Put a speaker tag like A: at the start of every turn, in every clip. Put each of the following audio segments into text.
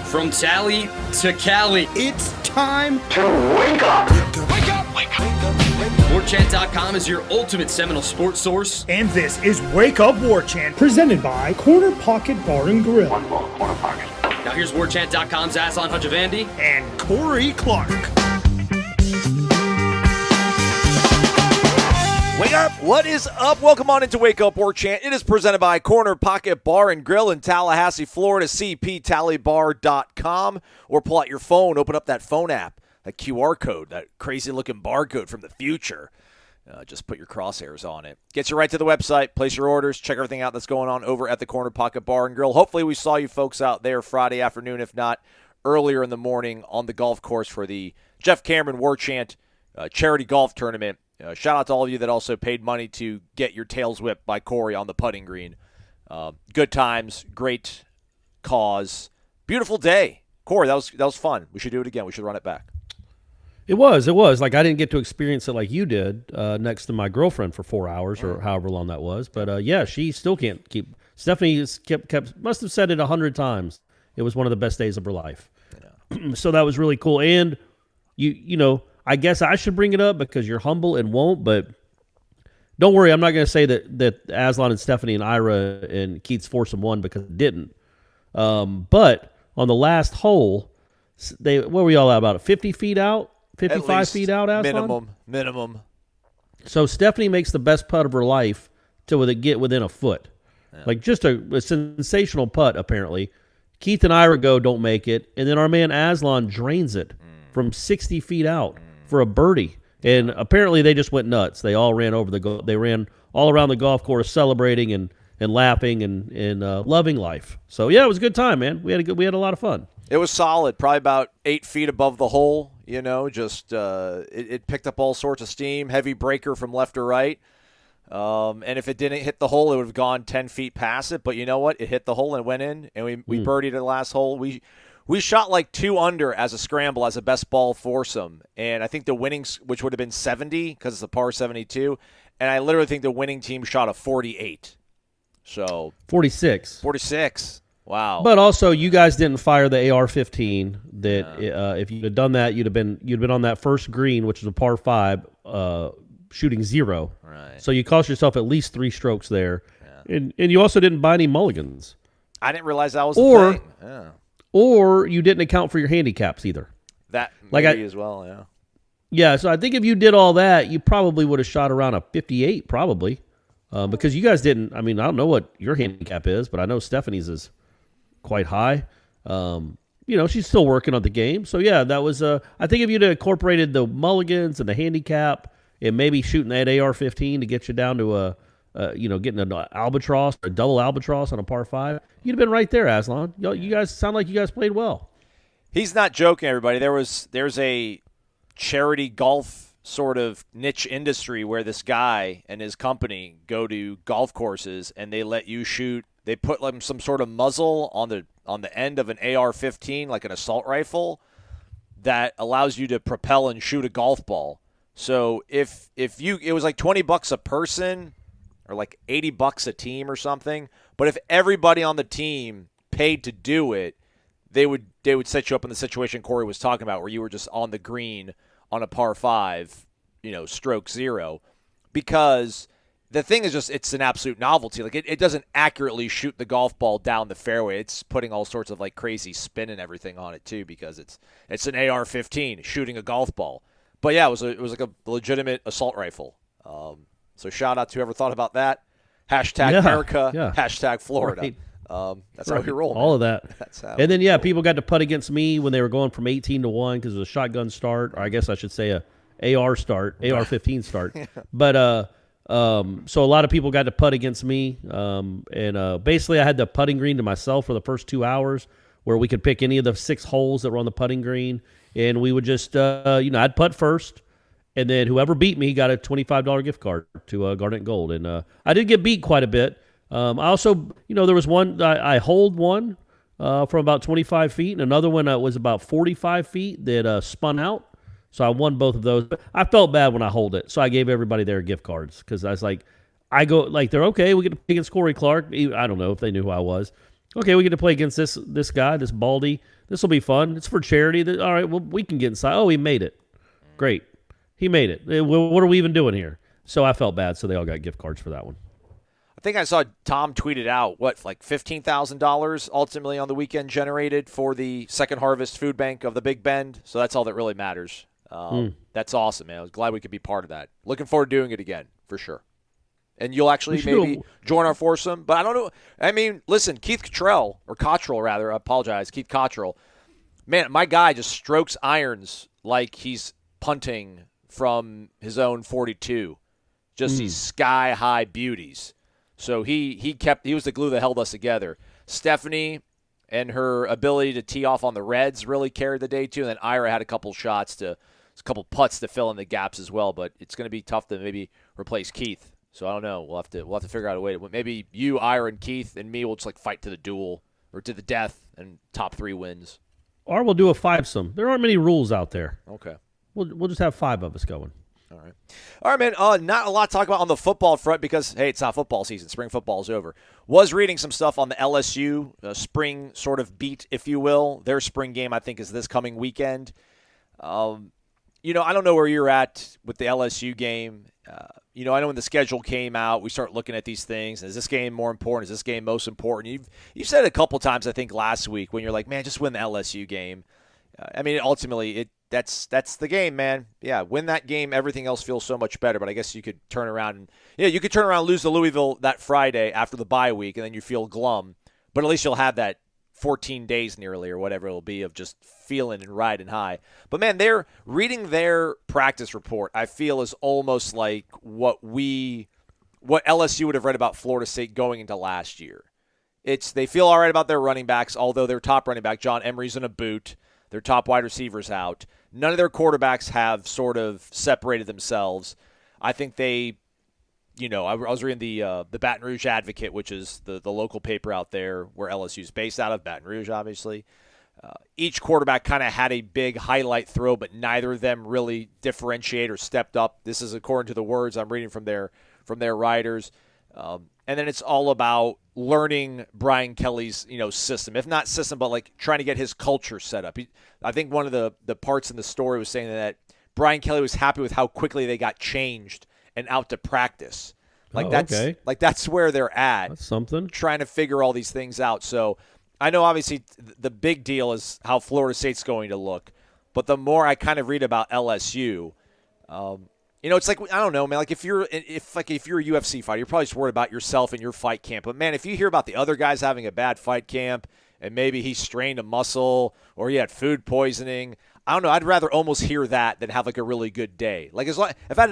A: From Tally to Cali,
B: it's time
C: to wake up.
A: Wake up! Wake up! Warchant.com is your ultimate Seminole sports source.
B: And this is Wake Up Warchant, presented by Corner Pocket Bar and Grill.
C: One more Corner Pocket.
A: Now here's Warchant.com's Aslan Hutchavandi
B: and Corey Clark.
D: Wake up! What is up? Welcome on into Wake Up Warchant. It is presented by Corner Pocket Bar and Grill in Tallahassee, Florida. cptallybar.com, or pull out your phone, open up that phone app, that QR code, that crazy-looking barcode from the future. Just put your crosshairs on it. Gets you right to the website. Place your orders. Check everything out that's going on over at the Corner Pocket Bar and Grill. Hopefully we saw you folks out there Friday afternoon, if not earlier in the morning, on the golf course for the Jeff Cameron Warchant charity golf tournament. Shout out to all of you that also paid money to get your tails whipped by Corey on the putting green. Good times, great cause, beautiful day. Corey, that was fun. We should do it again. We should run it back.
E: It was. Like, I didn't get to experience it like you did next to my girlfriend for 4 hours or however long that was. But, yeah, she still can't keep – Stephanie must have said it 100 times. It was one of the best days of her life. Yeah. So that was really cool. And, you know, I guess I should bring it up because you're humble and won't, but don't worry. I'm not going to say that Aslan and Stephanie and Ira and Keith's foursome won because it didn't. But on the last hole, what were we all at, about 50 feet out? 55 feet out, Aslan?
D: Minimum.
E: So Stephanie makes the best putt of her life to get within a foot. Yeah. Like just a sensational putt, apparently. Keith and Ira don't make it, and then our man Aslan drains it from 60 feet out for a birdie. And apparently they just went nuts. They all ran they ran all around the golf course celebrating and laughing and loving life. So yeah, it was a good time, man. We had a lot of fun. It
D: was solid, probably about 8 feet above the hole, you know, just it picked up all sorts of steam, heavy breaker from left or right. And if it didn't hit the hole, it would have gone 10 feet past it. But you know what? It hit the hole and went in, and we birdied the last hole. We shot like 2 under as a scramble, as a best ball foursome. And I think the winnings, which would have been 70 because it's a par 72, and I literally think the winning team shot a 48. So 46. Wow. But also, you guys didn't fire the AR-15. If you'd have done that, you'd have been on that first green, which is a par 5, shooting 0. Right. So you cost yourself at least 3 strokes there. Yeah. And you also didn't buy any mulligans. I didn't realize that was the thing. Yeah. Or you didn't account for your handicaps either. That maybe as well, yeah. Yeah, so I think if you did all that, you probably would have shot around a 58, probably. Because you guys didn't, I mean, I don't know what your handicap is, but I know Stephanie's is quite high. You know, she's still working on the game. So, yeah, that was, I think if you'd have incorporated the mulligans and the handicap and maybe shooting that AR-15 to get you down to getting an albatross or a double albatross on a par 5, you'd have been right there, Aslan. You guys sound like you guys played well. He's not joking, everybody. There's a charity golf sort of niche industry where this guy and his company go to golf courses and they let you shoot. They put like some sort of muzzle on the end of an AR-15, like an assault rifle, that allows you to propel and shoot a golf ball. So if it was like $20 a person, or like $80 a team or something. But if everybody on the team paid to do it, they would set you up in the situation Corey was talking about, where you were just on the green on a par 5, you know, stroke 0. Because the thing is just, it's an absolute novelty. Like it doesn't accurately shoot the golf ball down the fairway. It's putting all sorts of like crazy spin and everything on it too, because it's an AR-15 shooting a golf ball. But yeah, it was like a legitimate assault rifle. So shout out to whoever thought about that. Hashtag America, hashtag Florida. Right. That's how we roll. All of that. That's how. And then, people got to putt against me when they were going from 18 to 1 because it was a shotgun start, or I guess I should say a AR-15 start. But so a lot of people got to putt against me. And basically I had the putting green to myself for the first 2 hours, where we could pick any of the 6 holes that were on the putting green. And we would just, I'd putt first. And then whoever beat me got a $25 gift card to Garnet Gold. And I did get beat quite a bit. I also, there was one, I holed one from about 25 feet, and another one was about 45 feet that spun out. So I won both of those. But I felt bad when I hold it, so I gave everybody their gift cards because I was like, they're okay. We get to pick against Corey Clark. I don't know if they knew who I was.
E: Okay, we get to play against this guy, this Baldy. This will be fun. It's for charity. All right, well, we can get inside. Oh, he made it. Great. He made it. What are we even doing here? So I felt bad, so they all got gift cards for that one.
D: I think I saw Tom tweeted out, like $15,000 ultimately on the weekend generated for the Second Harvest Food Bank of the Big Bend. So that's all that really matters. That's awesome, man. I was glad we could be part of that. Looking forward to doing it again, for sure. And you'll actually maybe join our foursome. But I don't know. I mean, listen, Keith Cottrell, I apologize, Keith Cottrell. Man, my guy just strokes irons like he's punting from his own 42. Just these sky-high beauties. So he was the glue that held us together. Stephanie and her ability to tee off on the Reds really carried the day too. And then Ira had a couple putts to fill in the gaps as well. But it's going to be tough to maybe replace Keith. So I don't know. We'll have to figure out a way to maybe you, Ira, and Keith and me will just like fight to the duel or to the death and top 3 wins.
E: Or we'll do a 5-some. There aren't many rules out there.
D: Okay.
E: We'll just have 5 of us going.
D: All right, man. Not a lot to talk about on the football front because, hey, it's not football season. Spring football is over. Was reading some stuff on the LSU spring sort of beat, if you will. Their spring game, I think, is this coming weekend. I don't know where you're at with the LSU game. I know when the schedule came out, we start looking at these things. Is this game more important? Is this game most important? You've said it a couple times, I think, last week when you're like, man, just win the LSU game. Ultimately, that's the game, man. Yeah, win that game. Everything else feels so much better. But I guess you could turn around and lose to Louisville that Friday after the bye week, and then you feel glum. But at least you'll have that 14 days nearly or whatever it'll be of just feeling and riding high. But, man, they're reading their practice report, I feel, is almost like what LSU would have read about Florida State going into last year. They feel all right about their running backs, although their top running back, John Emery's in a boot. Their top wide receivers out. None of their quarterbacks have sort of separated themselves. I think I was reading the Baton Rouge Advocate, which is the local paper out there where LSU's based out of, Baton Rouge, obviously. Each quarterback kind of had a big highlight throw, but neither of them really differentiate or stepped up. This is according to the words I'm reading from their writers. And then it's all about learning Brian Kelly's, system. If not system, but like trying to get his culture set up. I think one of the parts in the story was saying that Brian Kelly was happy with how quickly they got changed and out to practice. That's where they're at.
E: That's something. Trying
D: to figure all these things out. So I know obviously the big deal is how Florida State's going to look. But the more I kind of read about LSU, it's like, I don't know, man. Like if you're a UFC fighter, you're probably just worried about yourself and your fight camp. But man, if you hear about the other guys having a bad fight camp and maybe he strained a muscle or he had food poisoning, I don't know. I'd rather almost hear that than have like a really good day. Like I'd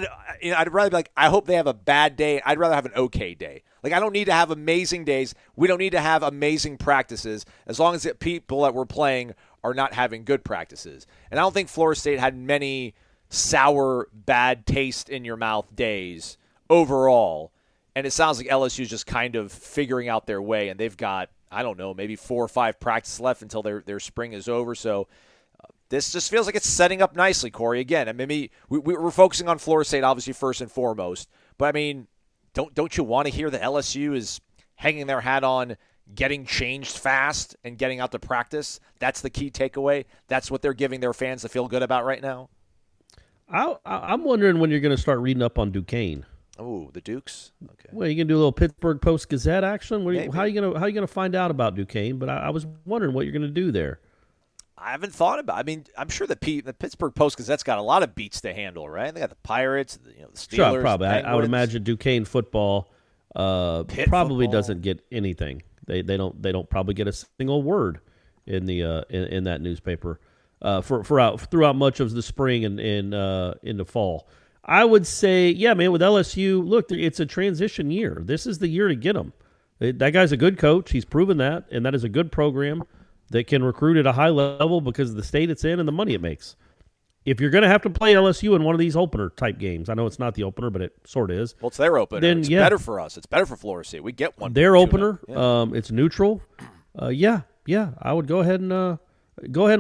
D: rather be like, I hope they have a bad day. I'd rather have an okay day. Like I don't need to have amazing days. We don't need to have amazing practices as long as the people that we're playing are not having good practices. And I don't think Florida State had many sour, bad taste in your mouth days overall. And it sounds like LSU is just kind of figuring out their way, and they've got, I don't know, maybe 4 or 5 practices left until their spring is over. So this just feels like it's setting up nicely, Corey. Again, I mean, we're focusing on Florida State obviously first and foremost, but I mean, don't you want to hear that LSU is hanging their hat on getting changed fast and getting out to practice? That's the key takeaway. That's what they're giving their fans to feel good about right now.
E: I'm wondering when you're going to start reading up on Duquesne.
D: Oh, the Dukes. Okay.
E: Well, you can do a little Pittsburgh Post-Gazette action. How are you going to find out about Duquesne? But I was wondering what you're going to do there.
D: I haven't thought about it. I mean, I'm sure the Pittsburgh Post-Gazette's got a lot of beats to handle, right? They got the Pirates, the Steelers.
E: Sure, probably. I would imagine Duquesne football probably doesn't get anything. They don't probably get a single word in the in that newspaper. Throughout much of the spring and into fall. I would say, yeah, man, with LSU, look, it's a transition year. This is the year to get them. That guy's a good coach. He's proven that, and that is a good program that can recruit at a high level because of the state it's in and the money it makes. If you're going to have to play LSU in one of these opener-type games, I know it's not the opener, but it sort of is.
D: Well, it's their opener. Then, it's better for us. It's better for Florida State. We get one.
E: Their opener. Yeah. It's neutral. Yeah, I would go ahead and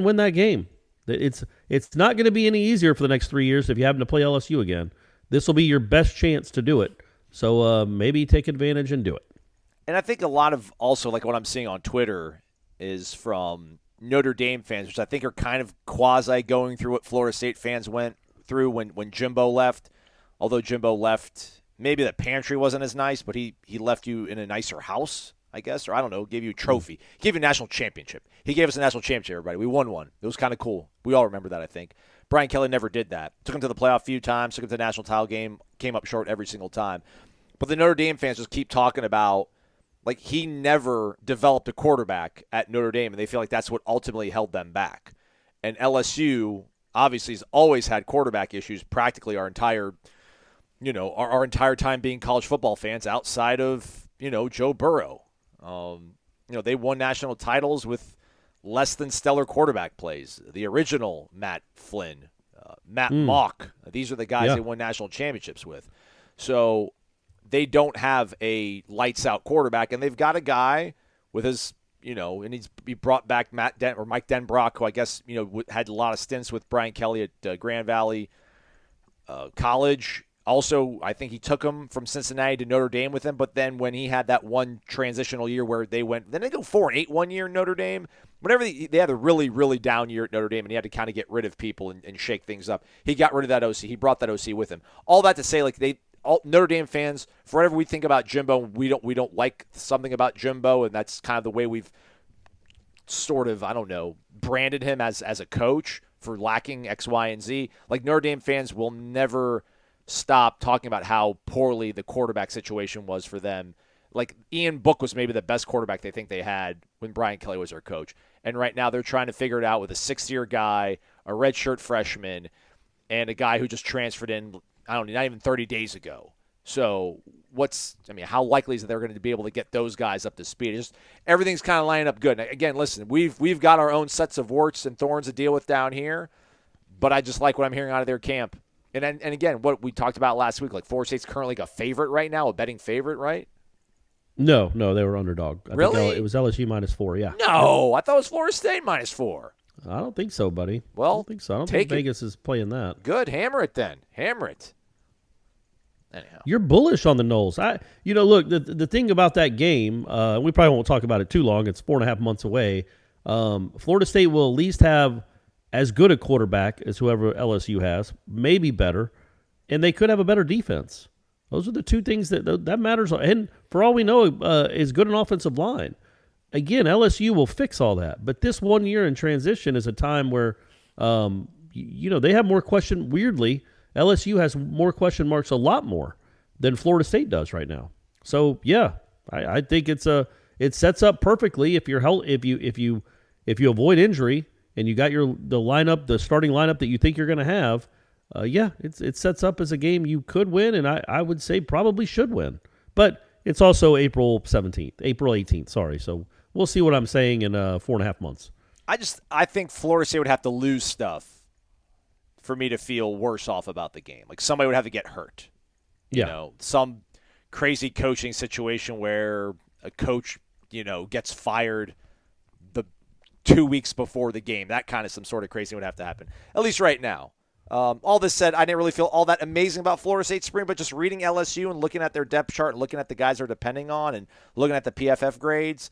E: win that game. It's not going to be any easier for the next 3 years if you happen to play LSU again. This will be your best chance to do it. So maybe take advantage and do it.
D: And I think a lot of also like what I'm seeing on Twitter is from Notre Dame fans, which I think are kind of quasi going through what Florida State fans went through when Jimbo left. Although Jimbo left, maybe the pantry wasn't as nice, but he left you in a nicer house, I guess, or I don't know, gave you a trophy. He gave you a national championship. He gave us a national championship, everybody. We won one. It was kind of cool. We all remember that, I think. Brian Kelly never did that. Took him to the playoff a few times, took him to the national title game, came up short every single time. But the Notre Dame fans just keep talking about, like, he never developed a quarterback at Notre Dame, and they feel like that's what ultimately held them back. And LSU obviously has always had quarterback issues practically our entire time being college football fans outside of, Joe Burrow. They won national titles with less than stellar quarterback plays. The original Matt Flynn, Matt Mock, these are the guys they won national championships with. So they don't have a lights-out quarterback, and they've got a guy with his, and he brought back Mike Denbrock, who I guess, had a lot of stints with Brian Kelly at Grand Valley College. Also, I think he took him from Cincinnati to Notre Dame with him, but then when he had that one transitional year where they go 4-8 one year in Notre Dame. Whenever they had a really, really down year at Notre Dame and he had to kind of get rid of people and shake things up, he got rid of that OC. He brought that OC with him. All that to say, Notre Dame fans, for whatever we think about Jimbo, we don't like something about Jimbo, and that's kind of the way we've sort of, branded him as a coach for lacking X, Y, and Z. Like, Notre Dame fans will never stop talking about how poorly the quarterback situation was for them. Like, Ian Book was maybe the best quarterback they think they had when Brian Kelly was their coach. And right now they're trying to figure it out with a sixth-year guy, a redshirt freshman, and a guy who just transferred in, not even 30 days ago. So how likely is it they're going to be able to get those guys up to speed? Everything's kind of lining up good. And again, listen, we've got our own sets of warts and thorns to deal with down here, but I just like what I'm hearing out of their camp. And again, what we talked about last week, like Florida State's currently a favorite right now, a betting favorite, right?
E: No, they were underdog.
D: Really?
E: Think it was LSU -4, yeah.
D: No, I thought it was Florida State -4.
E: I don't think so, buddy.
D: Well,
E: I don't think so. I don't think Vegas is playing that.
D: Good. Hammer it then. Hammer it. Anyhow.
E: You're bullish on the Noles. Look, the thing about that game, we probably won't talk about it too long. It's 4.5 months away. Florida State will at least have as good a quarterback as whoever LSU has, maybe better, and they could have a better defense. Those are the two things that matters. And for all we know, is good an offensive line. Again, LSU will fix all that. But this 1 year in transition is a time where, they have more question. Weirdly, LSU has more question marks, a lot more, than Florida State does right now. So yeah, I think it sets up perfectly if you avoid injury and you got the starting lineup that you think you're going to have. It sets up as a game you could win, and I would say probably should win. But it's also April 18th. Sorry, so we'll see what I'm saying in 4.5 months.
D: I think Florida State would have to lose stuff for me to feel worse off about the game. Like, somebody would have to get hurt. Some crazy coaching situation where a coach, gets fired the 2 weeks before the game. That kind of some sort of crazy would have to happen, at least right now. All this said, I didn't really feel all that amazing about Florida State spring, but just reading LSU and looking at their depth chart and looking at the guys they're depending on and looking at the PFF grades,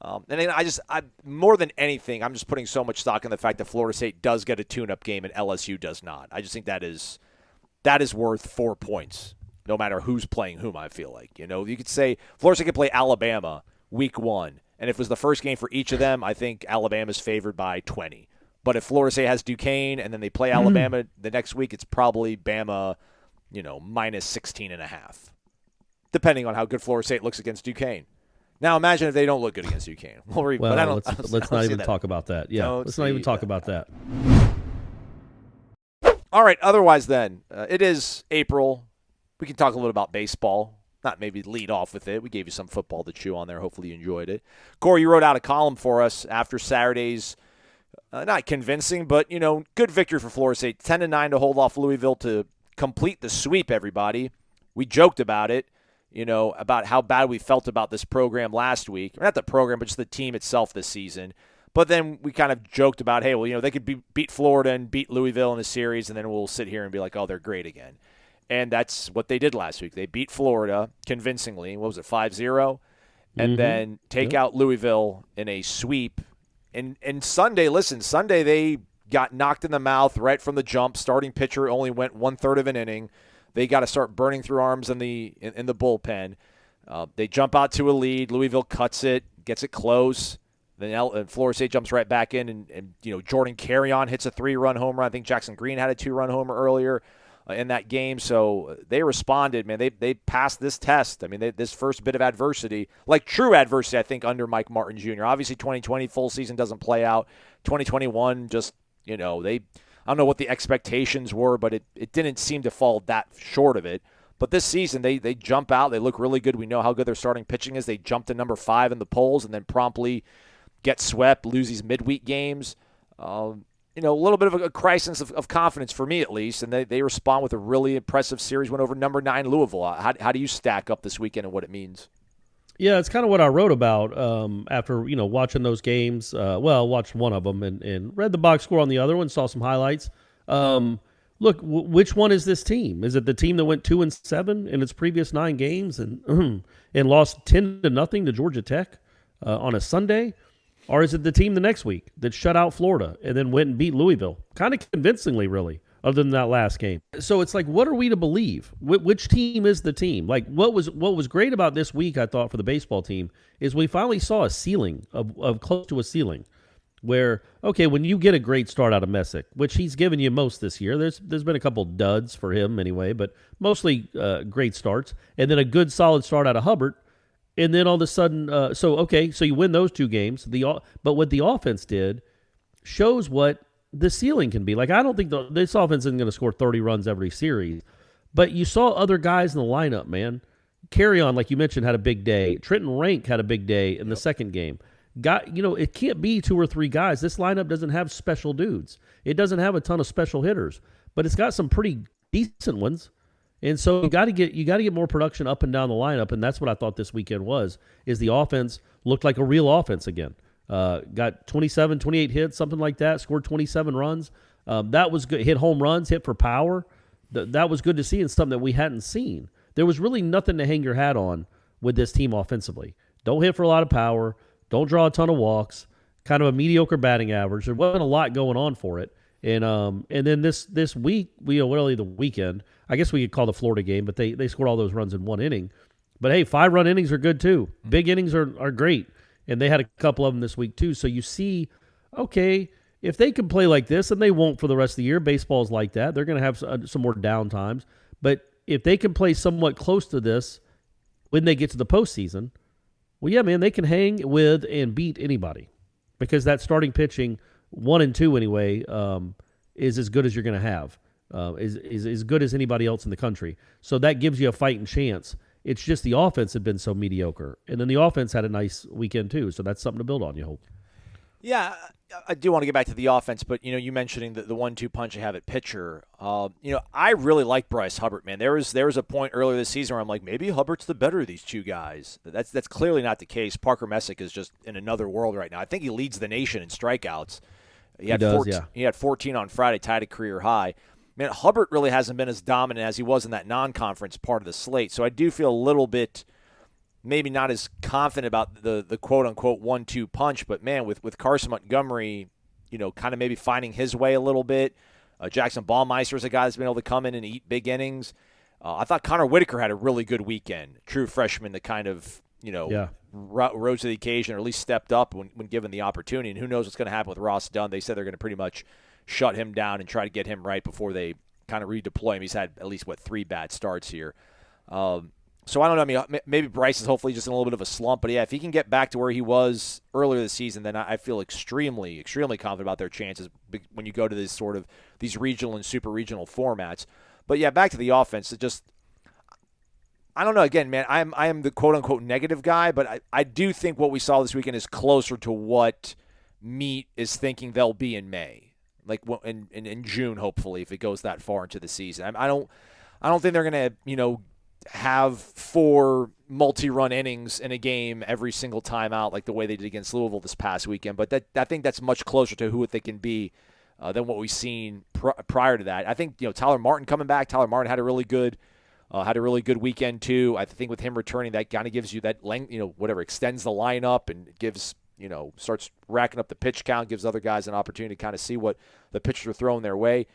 D: and then I more than anything, I'm just putting so much stock in the fact that Florida State does get a tune-up game and LSU does not. I just think that is worth 4 points, no matter who's playing whom. I feel like you could say Florida State could play Alabama week 1, and if it was the first game for each of them, I think Alabama's favored by 20. But if Florida State has Duquesne and then they play Alabama the next week, it's probably Bama, -16.5, depending on how good Florida State looks against Duquesne. Now imagine if they don't look good against Duquesne.
E: Let's not even talk about that. Yeah, let's not even talk about that.
D: All right. Otherwise, then it is April. We can talk a little about baseball. Not maybe lead off with it. We gave you some football to chew on there. Hopefully you enjoyed it. Corey, you wrote out a column for us after Saturday's. Not convincing, but, good victory for Florida State. 10-9 to hold off Louisville to complete the sweep, everybody. We joked about it, about how bad we felt about this program last week. Not the program, but just the team itself this season. But then we kind of joked about, hey, well, they could beat Florida and beat Louisville in the series, and then we'll sit here and be like, oh, they're great again. And that's what they did last week. They beat Florida convincingly. What was it, 5-0? and then take out Louisville in a sweep. And Sunday, Sunday they got knocked in the mouth right from the jump. Starting pitcher only went 1/3 of an inning. They got to start burning through arms in the bullpen. They jump out to a lead. Louisville cuts it, gets it close. Then Florida State jumps right back in, and Jordan Carrion hits a 3-run home run. I think Jackson Green had a 2-run homer earlier in that game. So they responded, man. They passed this test. I mean, this first bit of adversity, like true adversity, I think, under Mike Martin Jr. Obviously, 2020 full season doesn't play out. 2021 just, I don't know what the expectations were, but it didn't seem to fall that short of it. But this season, they jump out. They look really good. We know how good their starting pitching is. They jump to number 5 in the polls and then promptly get swept, lose these midweek games. A little bit of a crisis of confidence for me, at least. And they respond with a really impressive series win over number 9 Louisville. How do you stack up this weekend and what it means?
E: Yeah, it's kind of what I wrote about after watching those games. Watched one of them and read the box score on the other one, saw some highlights. Look, which one is this team? Is it the team that went 2-7 in its previous 9 games and lost 10-0 to Georgia Tech on a Sunday? Or is it the team the next week that shut out Florida and then went and beat Louisville? Kind of convincingly, really, other than that last game. So it's like, what are we to believe? Which team is the team? Like, what was great about this week, I thought, for the baseball team, is we finally saw a ceiling, of close to a ceiling, where, okay, when you get a great start out of Messick, which he's given you most this year, there's been a couple duds for him anyway, but mostly great starts, and then a good solid start out of Hubbard. And then all of a sudden, so you win those 2 games. But what the offense did shows what the ceiling can be. Like, I don't think this offense isn't going to score 30 runs every series. But you saw other guys in the lineup, man. Carrion, like you mentioned, had a big day. Trenton Rank had a big day in the second game. It can't be 2 or 3 guys. This lineup doesn't have special dudes. It doesn't have a ton of special hitters. But it's got some pretty decent ones. And so you got to get more production up and down the lineup, and that's what I thought this weekend is the offense looked like a real offense again. Got 27, 28 hits, something like that, scored 27 runs. That was good. Hit home runs, hit for power. That was good to see and something that we hadn't seen. There was really nothing to hang your hat on with this team offensively. Don't hit for a lot of power. Don't draw a ton of walks. Kind of a mediocre batting average. There wasn't a lot going on for it. And then this week, really the weekend, I guess we could call the Florida game, but they scored all those runs in 1 inning. But hey, 5-run innings are good too. Big innings are great, and they had a couple of them this week too. So you see, okay, if they can play like this, and they won't for the rest of the year, baseball's like that. They're going to have some more down times. But if they can play somewhat close to this when they get to the postseason, well, yeah, man, they can hang with and beat anybody because that starting pitching, 1 and 2 anyway, is as good as you're going to have, is as good as anybody else in the country. So that gives you a fighting chance. It's just the offense had been so mediocre. And then the offense had a nice weekend too, so that's something to build on, you hope.
D: Yeah, I do want to get back to the offense, but, you mentioning the 1-2 punch you have at pitcher. I really like Bryce Hubbard, man. There was a point earlier this season where I'm like, maybe Hubbard's the better of these 2 guys. That's clearly not the case. Parker Messick is just in another world right now. I think he leads the nation in strikeouts. He had 14 on Friday, tied a career high. Man, Hubbard really hasn't been as dominant as he was in that non-conference part of the slate. So I do feel a little bit maybe not as confident about the quote-unquote 1-2 punch. But, man, with Carson Montgomery, kind of maybe finding his way a little bit. Jackson Baumeister is a guy that's been able to come in and eat big innings. I thought Connor Whitaker had a really good weekend. True freshman that kind of, rose to the occasion or at least stepped up when given the opportunity. And who knows what's going to happen with Ross Dunn. They said they're going to pretty much shut him down and try to get him right before they kind of redeploy him. He's had at least, 3 bad starts here. So I don't know. I mean, maybe Bryce is hopefully just in a little bit of a slump. But, yeah, if he can get back to where he was earlier this season, then I feel extremely, extremely confident about their chances when you go to these regional and super regional formats. But, yeah, back to the offense. I don't know. Again, man, I am the quote-unquote negative guy, but I do think what we saw this weekend is closer to what Meat is thinking they'll be in May, like in June, hopefully, if it goes that far into the season. I don't think they're going to, have 4 multi-run innings in a game every single time out like the way they did against Louisville this past weekend. But I think that's much closer to who they can be than what we've seen prior to that. I think, Tyler Martin coming back. Tyler Martin had a really good had a really good weekend too. I think with him returning, that kind of gives you that length, whatever, extends the lineup and gives, starts racking up the pitch count, gives other guys an opportunity to kind of see what the pitchers are throwing their way.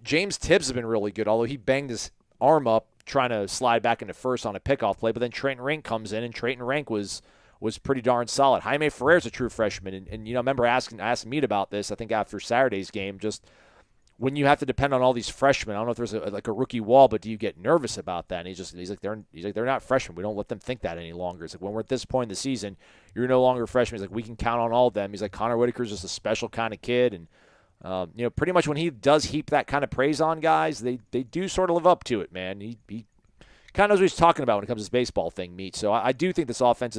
D: James Tibbs has been really good, although he banged his arm up trying to slide back into first on a pickoff play, but then Trayton Rank comes in, and Trayton Rank was pretty darn solid. Jaime Ferrer's a true freshman, and I remember asking Meade about this, I think after Saturday's game, just when you have to depend on all these freshmen. I don't know if there's a rookie wall, but do you get nervous about that? And he's like they're not freshmen. We don't let them think that any longer. It's like when we're at this point in the season, you're no longer freshmen. He's like, we can count on all of them. He's like, Connor Whitaker's just a special kind of kid, and pretty much when he does heap that kind of praise on guys, they do sort of live up to it, man. He kind of knows what he's talking about when it comes to this baseball thing, Meat. So I do think this offense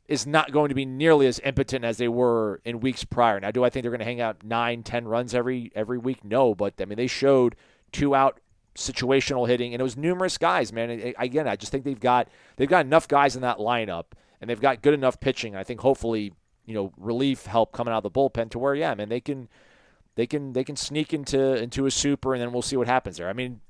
D: is not going to be nearly as impotent as they were in weeks prior. Now, do I think they're going to hang out 9-10 runs every week? No, but I mean they showed 2-out situational hitting, and it was numerous guys, man. Again, I just think they've got enough guys in that lineup, and they've got good enough pitching. I think hopefully relief help coming out of the bullpen to where man they can sneak into a super, and then we'll see what happens there. I mean,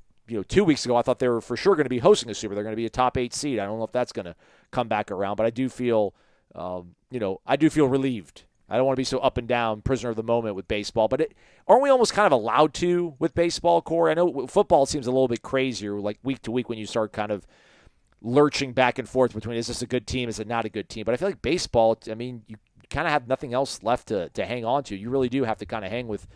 D: 2 weeks ago I thought they were for sure going to be hosting a super. They're going to be a top 8 seed. I don't know if that's going to come back around, but I do feel relieved. I don't want to be so up and down, prisoner of the moment with baseball, but aren't we almost kind of allowed to with baseball, Corey? I know football seems a little bit crazier, like week to week when you start kind of lurching back and forth between is this a good team, is it not a good team? But I feel like baseball, I mean, you kind of have nothing else left to hang on to. You really do have to kind of hang with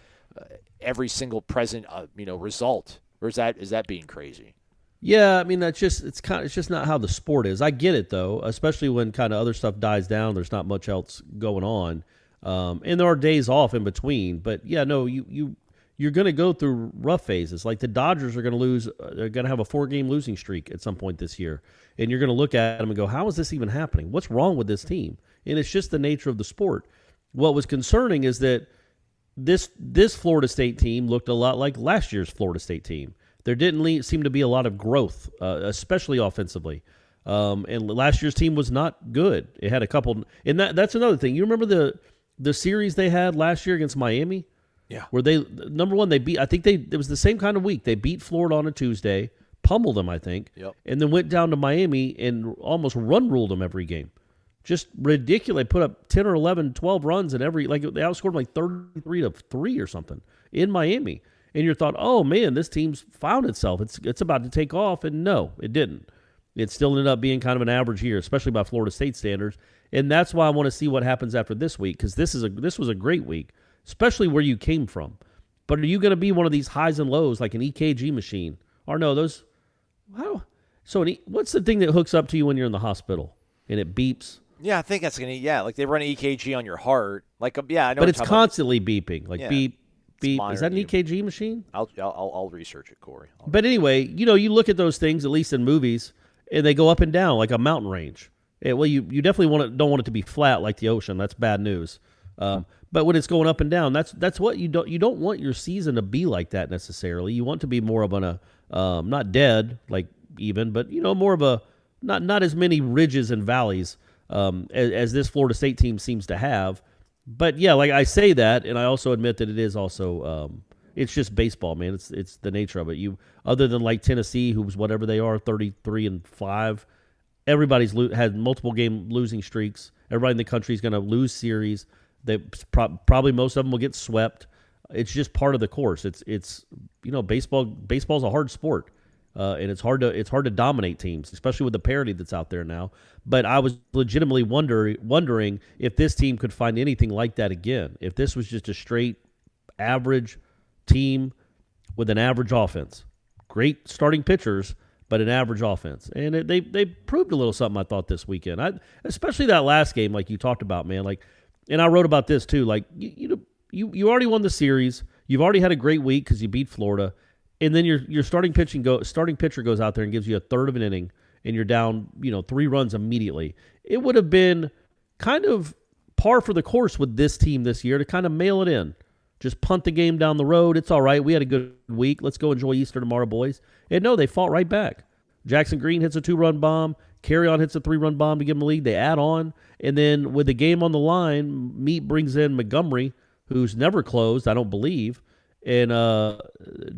D: every single present result. Or is that being crazy?
E: Yeah, I mean it's just not how the sport is. I get it though, especially when kind of other stuff dies down. There's not much else going on, and there are days off in between. But yeah, no, you're going to go through rough phases. Like the Dodgers are going to lose. They're going to have a 4-game losing streak at some point this year, and you're going to look at them and go, "How is this even happening? What's wrong with this team?" And it's just the nature of the sport. What was concerning is that this Florida State team looked a lot like last year's Florida State team. There didn't seem to be a lot of growth, especially offensively. And last year's team was not good. It had a couple, and that's another thing. You remember the series they had last year against Miami?
D: Yeah.
E: Where number one, they beat, it was the same kind of week. They beat Florida on a Tuesday, pummeled them, I think,
D: yep. And
E: then went down to Miami and almost run-ruled them every game. Just ridiculous. They put up 10 or 11, 12 runs in every, they outscored them 33-3 or something in Miami. And you thought, oh man, this team's found itself. It's about to take off, and no, it didn't. It still ended up being kind of an average year, especially by Florida State standards. And that's why I want to see what happens after this week, because this was a great week, especially where you came from. But are you going to be one of these highs and lows like an EKG machine? Or no, those. Wow. So what's the thing that hooks up to you when you're in the hospital and it beeps?
D: Yeah, I think that's gonna. Yeah, like they run an EKG on your heart. Like I know.
E: But it's constantly beeping, beep. Beep. Is that an EKG machine?
D: I'll research it, Corey.
E: But anyway, you look at those things, at least in movies, and they go up and down like a mountain range. Well, you definitely don't want it to be flat like the ocean. That's bad news. But when it's going up and down, that's what you don't want your season to be like that necessarily. You want to be more of not dead like even, but more of a not as many ridges and valleys as this Florida State team seems to have. But yeah, like I say that, and I also admit that it is also it's just baseball, man. It's the nature of it. Other than like Tennessee, who's whatever they are, 33-5, everybody's had multiple game losing streaks. Everybody in the country is going to lose series. They probably most of them will get swept. It's just part of the course. It's baseball's a hard sport. And it's hard to dominate teams, especially with the parity that's out there now. But I was legitimately wondering if this team could find anything like that again. If this was just a straight average team with an average offense, great starting pitchers, but an average offense, and they proved a little something I thought this weekend. Especially that last game, like you talked about, man. And I wrote about this too. Like you already won the series. You've already had a great week because you beat Florida. And then your starting pitcher goes out there and gives you a third of an inning, and you're down 3 runs immediately. It would have been kind of par for the course with this team this year to kind of mail it in. Just punt the game down the road. It's all right. We had a good week. Let's go enjoy Easter tomorrow, boys. And no, they fought right back. Jackson Green hits a 2-run bomb. Carry-on hits a 3-run bomb to give them the lead. They add on. And then with the game on the line, Meat brings in Montgomery, who's never closed, I don't believe. and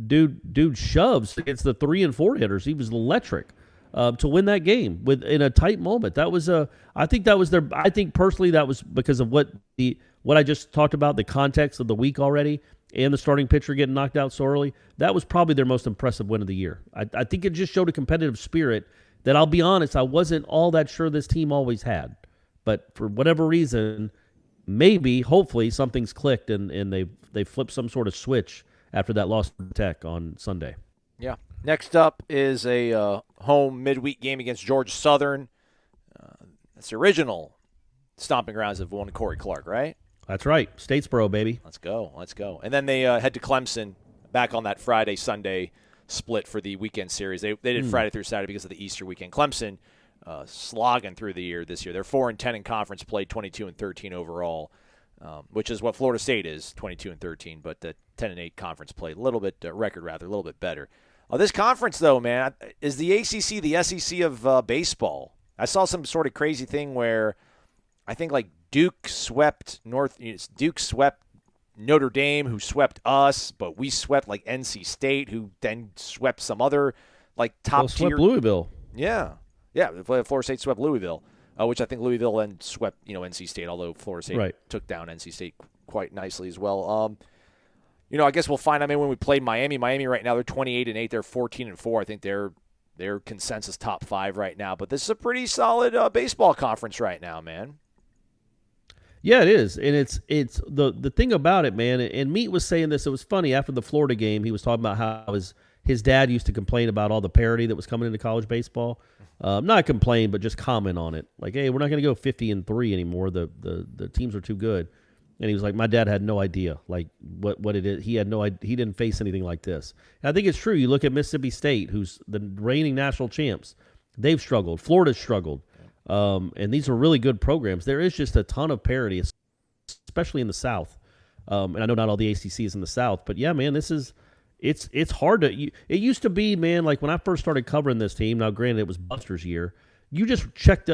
E: dude shoves against the 3 and 4 hitters. He was electric to win that game in a tight moment. That was I think personally that was because of what I just talked about, the context of the week already, and the starting pitcher getting knocked out so early. That was probably their most impressive win of the year. I think it just showed a competitive spirit that, I'll be honest, I wasn't all that sure this team always had. But for whatever reason, maybe, hopefully, something's clicked and they flipped some sort of switch after that loss to Tech on Sunday.
D: Yeah. Next up is a home midweek game against Georgia Southern. That's the original stomping grounds of one Corey Clark, right?
E: That's right. Statesboro, baby.
D: Let's go. And then they head to Clemson back on that Friday-Sunday split for the weekend series. They did Friday through Saturday because of the Easter weekend. Clemson slogging through the year this year. They're 4-10 in conference play, 22-13 overall, which is what Florida State is, 22-13, but the 10-8 conference play, a little bit better. This conference, though, man, is the ACC the SEC of baseball. I saw some sort of crazy thing where I think like Duke swept Notre Dame, who swept us, but we swept like NC State, who then swept some other like top tier.
E: Swept Louisville.
D: Yeah. Florida State swept Louisville, which I think Louisville then swept NC State, although Florida State took down NC State quite nicely as well. I guess we'll find. I mean, when we played Miami right now they're 28-8. They're 14-4. I think they're consensus top 5 right now. But this is a pretty solid baseball conference right now, man.
E: Yeah, it is, and it's the thing about it, man. And Meat was saying this. It was funny after the Florida game. He was talking about how his dad used to complain about all the parity that was coming into college baseball. Not complain, but just comment on it. Like, hey, we're not going to go 50-3 anymore. The teams are too good. And he was like, my dad had no idea, like what it is. He had no idea. He didn't face anything like this. And I think it's true. You look at Mississippi State, who's the reigning national champs. They've struggled. Florida's struggled. And these are really good programs. There is just a ton of parity, especially in the South. And I know not all the ACC is in the South, but yeah, man, it's hard to. It used to be, man, like when I first started covering this team. Now, granted, it was Buster's year. You just checked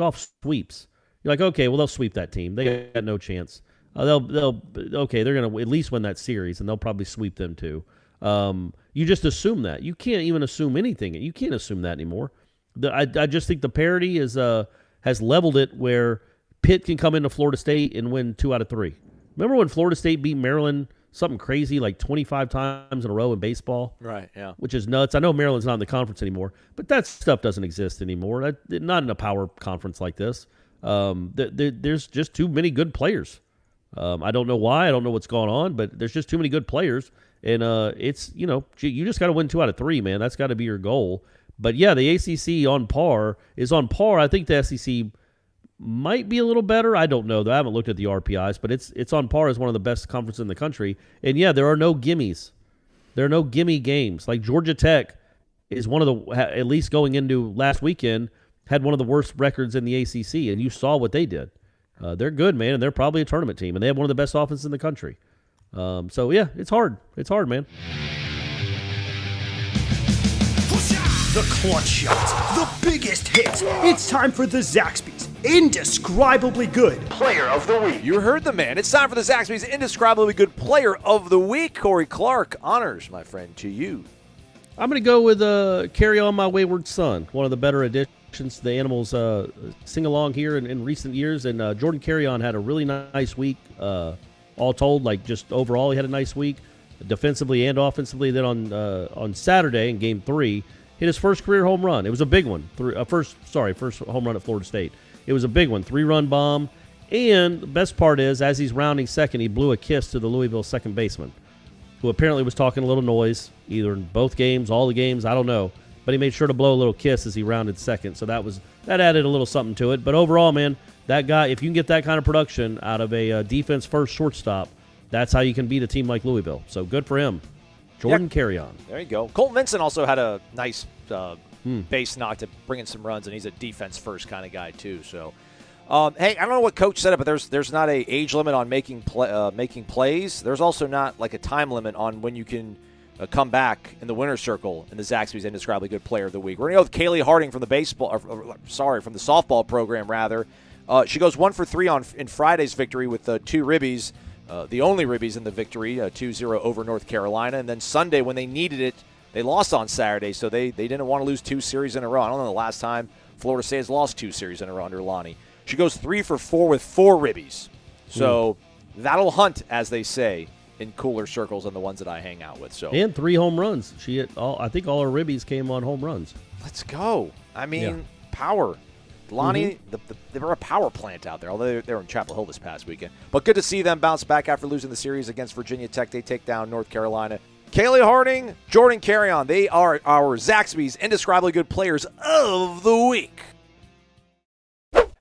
E: off sweeps. You're like, okay, well, they'll sweep that team. They got no chance. They're gonna at least win that series, and they'll probably sweep them too. You just assume that. You can't even assume anything. You can't assume that anymore. I just think the parity has leveled it where Pitt can come into Florida State and win 2 out of 3. Remember when Florida State beat Maryland something crazy like 25 times in a row in baseball? Right, yeah. Which is nuts. I know Maryland's not in the conference anymore, but that stuff doesn't exist anymore. Not in a power conference like this. There's just too many good players. I don't know why. I don't know what's going on, but there's just too many good players. And it's, you just got to win 2 out of 3, man. That's got to be your goal. But yeah, the ACC is on par. I think the SEC might be a little better. I don't know, though. I haven't looked at the RPIs, but it's on par as one of the best conferences in the country. And yeah, there are no gimmies. There are no gimme games. Like Georgia Tech is one of the, at least going into last weekend, had one of the worst records in the ACC, and you saw what they did. They're good, man, and they're probably a tournament team, and they have one of the best offenses in the country. So yeah, it's hard. It's hard, man.
B: The clutch shot, the biggest hits. It's time for the Zaxby's Indescribably Good
C: Player of the Week.
D: You heard the man. It's time for the Zaxby's Indescribably Good Player of the Week. Corey Clark, honors, my friend, to you.
E: I'm going to go with Carry On My Wayward Son, one of the better additions to the Animals sing-along here in recent years. And Jordan Carry-On had a really nice week, all told, like just overall he had a nice week, defensively and offensively. Then on Saturday in Game 3, hit his first career home run. It was a big one. First home run at Florida State. It was a big one, 3-run bomb. And the best part is, as he's rounding second, he blew a kiss to the Louisville second baseman, who apparently was talking a little noise, either in both games, all the games, I don't know. But he made sure to blow a little kiss as he rounded second. So that added a little something to it. But overall, man, that guy, if you can get that kind of production out of a defense-first shortstop, that's how you can beat a team like Louisville. So good for him. Jordan Carry-On.
D: There you go. Colton Vincent also had a nice base knock to bring in some runs, and he's a defense-first kind of guy too. So, hey, I don't know what Coach said, but there's not a age limit on making plays. There's also not like a time limit on when you can come back in the winner's circle in the Zaxby's Indescribably Good Player of the Week. We're going to go with Kaylee Harding from the from the softball program, rather. She goes 1 for 3 in Friday's victory with 2 ribbies. the only Ribbies in the victory, 2-0 over North Carolina. And then Sunday, when they needed it, they lost on Saturday, so they didn't want to lose 2 series in a row. I don't know the last time Florida State has lost 2 series in a row under Lonnie. She goes 3 for 4 with 4 Ribbies. So that'll hunt, as they say, in cooler circles than the ones that I hang out with. So
E: and 3 home runs. I think all her Ribbies came on home runs.
D: Let's go. I mean, power. Lonnie, they were a power plant out there, although they were in Chapel Hill this past weekend. But good to see them bounce back after losing the series against Virginia Tech. They take down North Carolina. Kaylee Harding, Jordan Carrion, they are our Zaxby's Indescribably Good Players of the Week.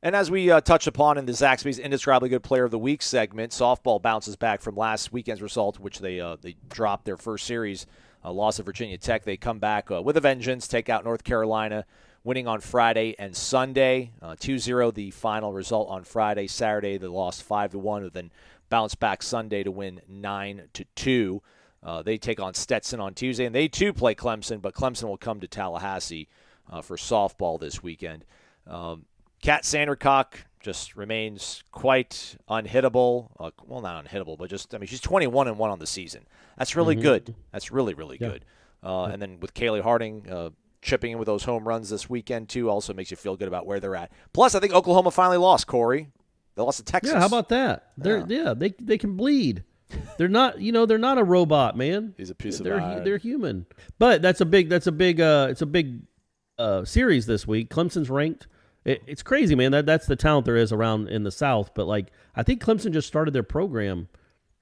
D: And as we touched upon in the Zaxby's Indescribably Good Player of the Week segment, softball bounces back from last weekend's result, which they dropped their first series, loss of Virginia Tech. They come back with a vengeance, take out North Carolina, winning on Friday and Sunday. 2-0 the final result on Friday. Saturday they lost 5-1, then bounced back Sunday to win 9-2. They take on Stetson on Tuesday, and they too play Clemson, but Clemson will come to Tallahassee for softball this weekend. Kat Sandercock just remains quite unhittable. Well, not unhittable, but she's 21-1 on the season. That's really good. That's really, really good. And then with Kaylee Harding chipping in with those home runs this weekend, too, also makes you feel good about where they're at. Plus, I think Oklahoma finally lost, Corey. They lost to Texas.
E: Yeah, how about that? They can bleed. They're not, they're not a robot, man.
D: He's a piece of
E: They're human. But it's a big series this week. Clemson's ranked. It's crazy, man. That's the talent there is around in the South. But I think Clemson just started their program,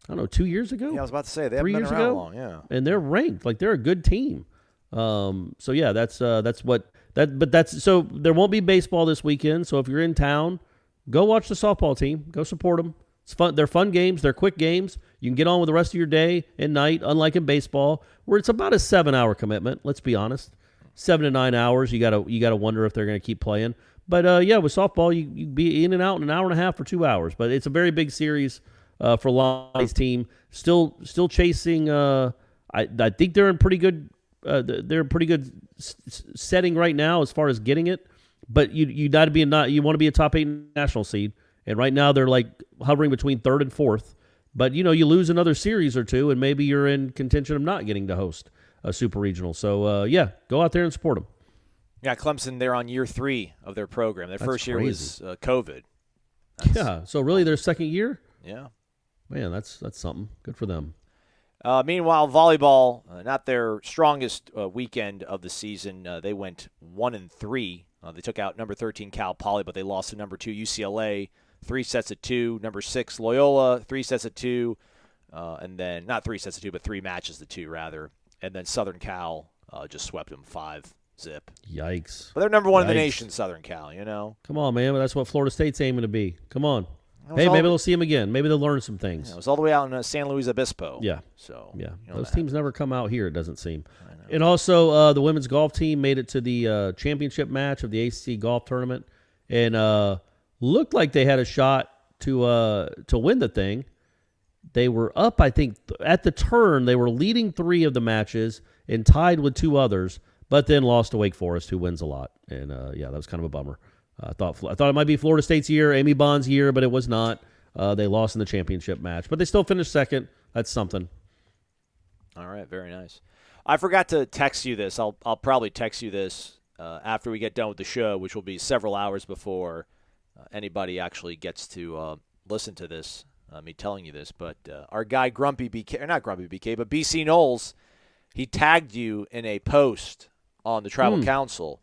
E: I don't know, 2 years ago.
D: Yeah, I was about to say they haven't been around long. Yeah,
E: and they're ranked. They're a good team. So yeah, that's what that. But that's so there won't be baseball this weekend. So if you're in town, go watch the softball team. Go support them. It's fun. They're fun games. They're quick games. You can get on with the rest of your day and night. Unlike in baseball, where it's about a 7-hour commitment. Let's be honest, 7 to 9 hours. You gotta wonder if they're going to keep playing. But yeah, with softball, you be in and out in an hour and a half or 2 hours. But it's a very big series for Lonnie's team. Still chasing. I think they're in pretty good. They're in pretty good setting right now as far as getting it. But you got to be you want to be a top 8 national seed, and right now they're hovering between 3rd and 4th. But you lose another series or two, and maybe you're in contention of not getting to host a super regional. So yeah, go out there and support them. Yeah,
D: Clemson, they're on year 3 of their program. Their first year was COVID.
E: So really their second year?
D: Yeah.
E: Man, that's something. Good for them.
D: Meanwhile, volleyball, not their strongest weekend of the season. They went 1-3. They took out number 13 Cal Poly, but they lost to number 2 UCLA, 3 sets of 2. Number 6 Loyola, 3 sets of 2. And then, not 3 sets of 2, but 3 matches to 2, rather. And then Southern Cal just swept them 5-0.
E: Yikes.
D: But they're number 1 in the nation, Southern Cal,
E: Come on, man. That's what Florida State's aiming to be. Come on. Hey, maybe they'll see them again. Maybe they'll learn some things.
D: Yeah, it was all the way out in San Luis Obispo.
E: Yeah.
D: So
E: yeah, those teams never come out here, it doesn't seem. And also, the women's golf team made it to the championship match of the ACC golf tournament, and looked like they had a shot to win the thing. They were up, I think, at the turn. They were leading 3 of the matches and tied with 2 others, but then lost to Wake Forest, who wins a lot. And yeah, that was kind of a bummer. I thought it might be Florida State's year, Amy Bond's year, but it was not. They lost in the championship match, but they still finished second. That's something.
D: All right, very nice. I forgot to text you this. I'll probably text you this after we get done with the show, which will be several hours before anybody actually gets to listen to this. Me telling you this, but our guy Grumpy BK, or not Grumpy BK, but BC Noles, he tagged you in a post on the Tribal Council.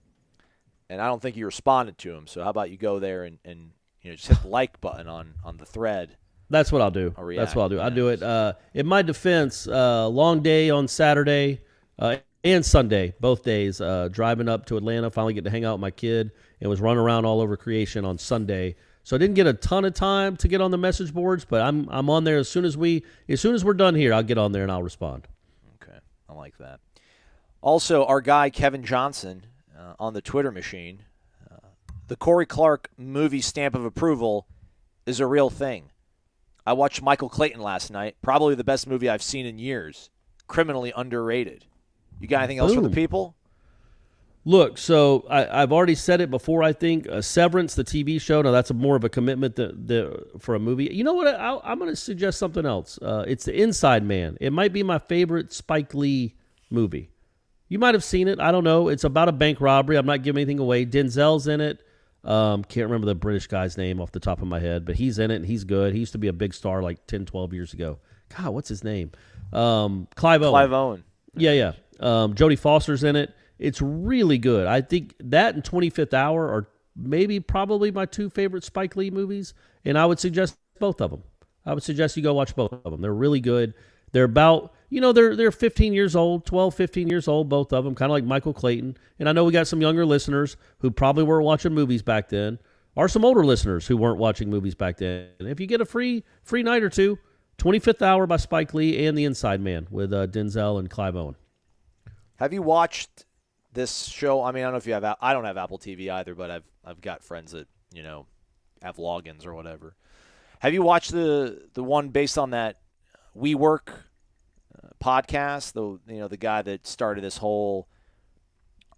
D: And I don't think you responded to him. So how about you go there and just hit the like button on the thread.
E: That's what I'll do. That's what I'll do. I'll do it. In my defense, long day on Saturday and Sunday, both days, driving up to Atlanta, finally get to hang out with my kid, and was running around all over Creation on Sunday. So I didn't get a ton of time to get on the message boards, but I'm on there as soon as we're done here. I'll get on there and I'll respond.
D: Okay, I like that. Also, our guy Kevin Johnson on the Twitter machine, the Corey Clark movie stamp of approval is a real thing. I watched Michael Clayton last night, probably the best movie I've seen in years. Criminally underrated. You got anything else for the people?
E: Look, so I've already said it before. I think Severance, the TV show. Now that's more of a commitment for a movie. You know what? I'm going to suggest something else. It's The Inside Man. It might be my favorite Spike Lee movie. You might have seen it. I don't know. It's about a bank robbery. I'm not giving anything away. Denzel's in it. Can't remember the British guy's name off the top of my head, but he's in it and he's good. He used to be a big star like 10, 12 years ago. God, what's his name? Clive Owen.
D: Clive Owen.
E: Yeah. Jodie Foster's in it. It's really good. I think that and 25th Hour are probably my two favorite Spike Lee movies, and I would suggest both of them. I would suggest you go watch both of them. They're really good. They're about, they're 15 years old, 12, 15 years old, both of them, kind of like Michael Clayton. And I know we got some younger listeners who probably weren't watching movies back then, or some older listeners who weren't watching movies back then. And if you get a free night or two, 25th Hour by Spike Lee and The Inside Man with Denzel and Clive Owen.
D: Have you watched this show? I mean, I don't know if you have. I don't have Apple TV either, but I've got friends that have logins or whatever. Have you watched the one based on that WeWork podcast? The guy that started this whole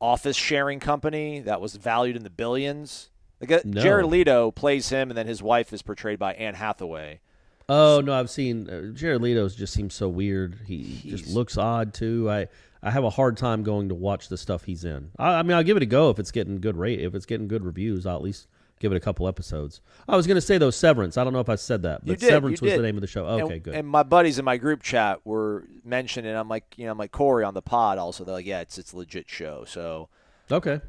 D: office sharing company that was valued in the billions.
E: No.
D: Jared Leto plays him, and then his wife is portrayed by Anne Hathaway.
E: Oh no, I've seen Jared Leto. Just seems so weird. He just looks odd too. I have a hard time going to watch the stuff he's in. I mean, I'll give it a go if it's getting good if it's getting good reviews. I'll at least give it a couple episodes. I was going to say though, Severance. I don't know if I said that, but Severance was the name of the show. Okay, good.
D: And my buddies in my group chat were mentioning. I'm like, Corey on the pod also. They're like, yeah, it's a legit show. So
E: okay.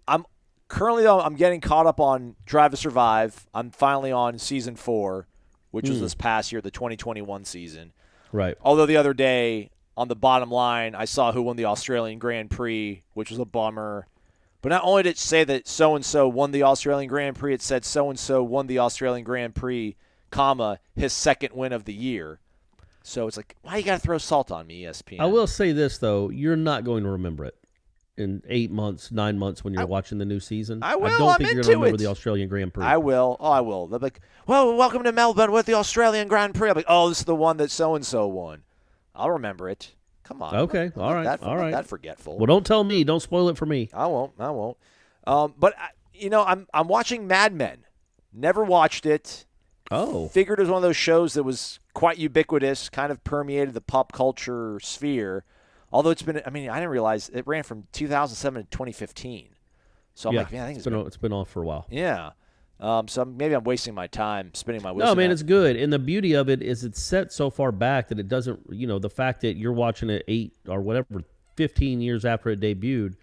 D: I'm currently though I'm getting caught up on Drive to Survive. I'm finally on season 4, which was this past year, the 2021 season.
E: Right.
D: Although the other day, on the bottom line, I saw who won the Australian Grand Prix, which was a bummer. But not only did it say that so-and-so won the Australian Grand Prix, it said so-and-so won the Australian Grand Prix, his second win of the year. So it's like, why you got to throw salt on me, ESPN?
E: I will say this, though. You're not going to remember it in 8 months, 9 months when you're watching the new season.
D: I will.
E: I don't think you're going to remember
D: the
E: the Australian Grand Prix.
D: I will. Oh, I will. They'll be like, well, welcome to Melbourne with the Australian Grand Prix. I'll be like, oh, this is the one that so-and-so won. I'll remember it. Come on.
E: Okay. All right.
D: That forgetful.
E: Well, don't tell me. Don't spoil it for me.
D: I won't. But I'm watching Mad Men. Never watched it.
E: Oh.
D: Figured it was one of those shows that was quite ubiquitous, kind of permeated the pop culture sphere. Although I didn't realize it ran from 2007 to 2015. So I'm like, man, I think
E: it's been off for a while.
D: Yeah. So maybe I'm wasting my time spinning my wheels.
E: No, man, it's good. And the beauty of it is it's set so far back that it doesn't, the fact that you're watching it 8 or whatever, 15 years after it debuted,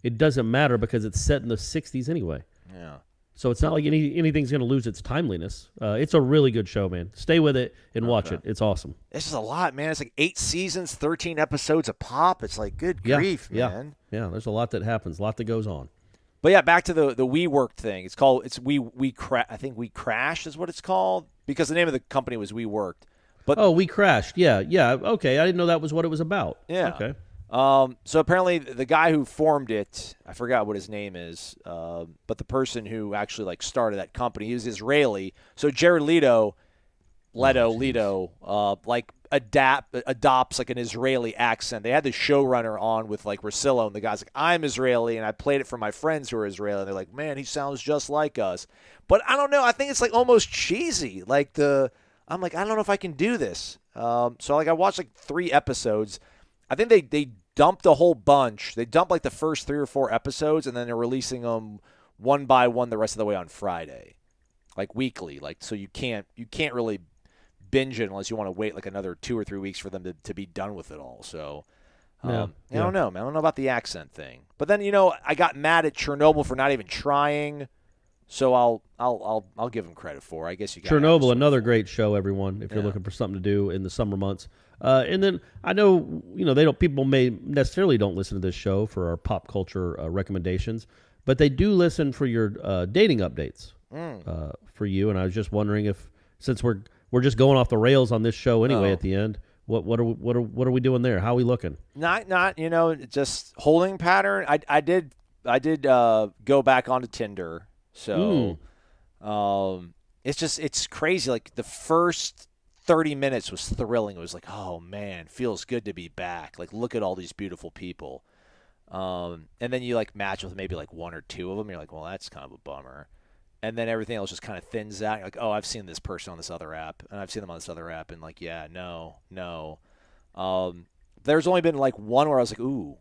E: it doesn't matter because it's set in the 60s anyway.
D: Yeah.
E: So it's not like anything's going to lose its timeliness. It's a really good show, man. Stay with it and watch it. It's awesome.
D: This is a lot, man. It's like 8 seasons, 13 episodes a pop. It's like, good grief, man.
E: Yeah, there's a lot that happens, a lot that goes on.
D: But yeah, back to the WeWork thing. I think We Crashed is what it's called because the name of the company was WeWorked. But
E: We Crashed. Yeah. Okay, I didn't know that was what it was about.
D: Yeah.
E: Okay.
D: So apparently the guy who formed it, I forgot what his name is, but the person who actually started that company, he was Israeli. So Jared Leto, adopts an Israeli accent. They had the showrunner on with Rosillo, and the guy's like, I'm Israeli, and I played it for my friends who are Israeli. And they're like, man, he sounds just like us. But I don't know. I think it's almost cheesy. I'm like, I don't know if I can do this. So I watched 3 episodes. I think they dumped a whole bunch. They dumped the first 3 or 4 episodes, and then they're releasing them one by one the rest of the way on Friday, weekly. So you can't really binge it unless you want to wait another 2 or 3 weeks for them to be done with it all. So I don't know, man. I don't know about the accent thing. But then I got mad at Chernobyl for not even trying. So I'll give them credit for. I guess you got
E: Chernobyl, another great show, everyone. If you're looking for something to do in the summer months. And then I know people may necessarily don't listen to this show for our pop culture recommendations, but they do listen for your dating updates for you. And I was just wondering if, since we're just going off the rails on this show anyway at the end, what are we doing there? How are we looking?
D: Not just holding pattern. I did go back onto Tinder. So it's crazy. The first 30 minutes was thrilling. It was oh man, feels good to be back. Look at all these beautiful people. And then you like match with maybe like one or two of them. You're like, well, that's kind of a bummer. And then everything else just kind of thins out. You're like, oh, I've seen this person on this other app, and I've seen them on this other app, and like, yeah, no. There's only been like one where I was like, ooh.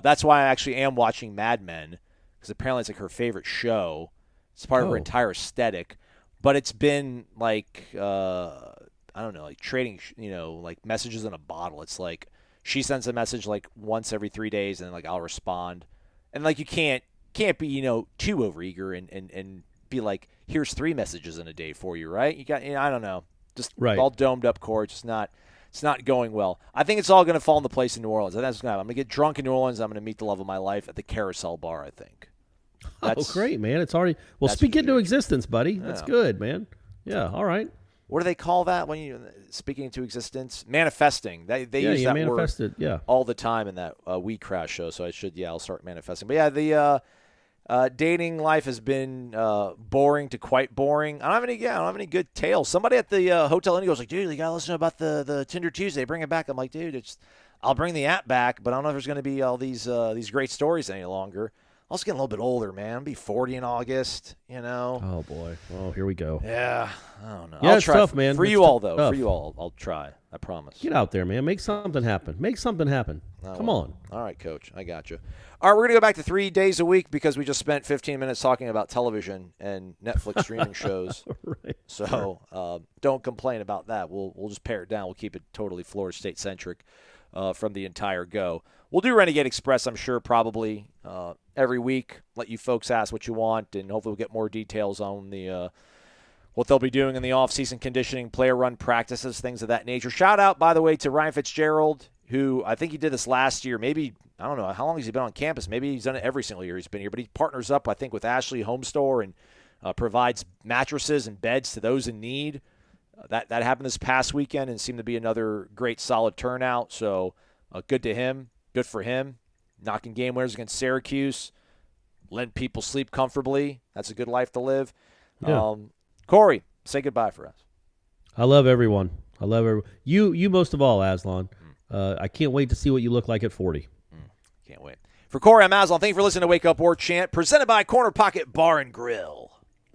D: That's why I actually am watching Mad Men, because apparently it's like her favorite show. It's part of her entire aesthetic. But it's been like, I don't know, like trading, like messages in a bottle. It's like she sends a message like once every 3 days, and like I'll respond. And like you can't be, too overeager and be like, here's 3 messages in a day for you, right? You got, I don't know, just all domed up core. It's not going well. I think it's all going to fall into place in New Orleans. That's gonna happen. I'm going to get drunk in New Orleans. I'm going to meet the love of my life at the Carousel Bar, I think.
E: Great, man. It's already – well, speak into existence, buddy.
D: Yeah.
E: That's good, man. Yeah, all right.
D: What do they call that when you speaking into existence? Manifesting. They use that word all the time in that We Crash show. So I'll start manifesting. But yeah, the dating life has been boring to quite boring. I don't have any good tales. Somebody at the Hotel Indigo was like, dude, you got to listen about the Tinder Tuesday. Bring it back. I'm like, dude, I'll bring the app back, but I don't know if there's going to be all these great stories any longer. I was getting a little bit older, man. I'll be 40 in August, Oh,
E: boy. Oh, here we go.
D: Yeah. I don't know.
E: Yeah,
D: I'll
E: it's
D: try.
E: tough, man.
D: For you all, though. For you all, I'll try. I promise.
E: Get out there, man. Make something happen. Come on.
D: All right, Coach. I got you. All right, we're going to go back to 3 days a week because we just spent 15 minutes talking about television and Netflix streaming shows.
E: Right.
D: So don't complain about that. We'll just pare it down. We'll keep it totally Florida State-centric from the entire go. We'll do Renegade Express, I'm sure, probably every week. Let you folks ask what you want, and hopefully we'll get more details on the what they'll be doing in the off-season conditioning, player-run practices, things of that nature. Shout out, by the way, to Ryan Fitzgerald, who I think he did this last year. Maybe, I don't know, how long has he been on campus? Maybe he's done it every single year he's been here. But he partners up, I think, with Ashley Home Store and provides mattresses and beds to those in need. That happened this past weekend and seemed to be another great, solid turnout. So good to him. Good for him. Knocking game winners against Syracuse. Letting people sleep comfortably. That's a good life to live.
E: Yeah.
D: Corey, say goodbye for us.
E: I love everyone. You most of all, Aslan. I can't wait to see what you look like at 40.
D: Can't wait. For Corey, I'm Aslan. Thank you for listening to Wake Up Warchant, presented by Corner Pocket Bar and Grill.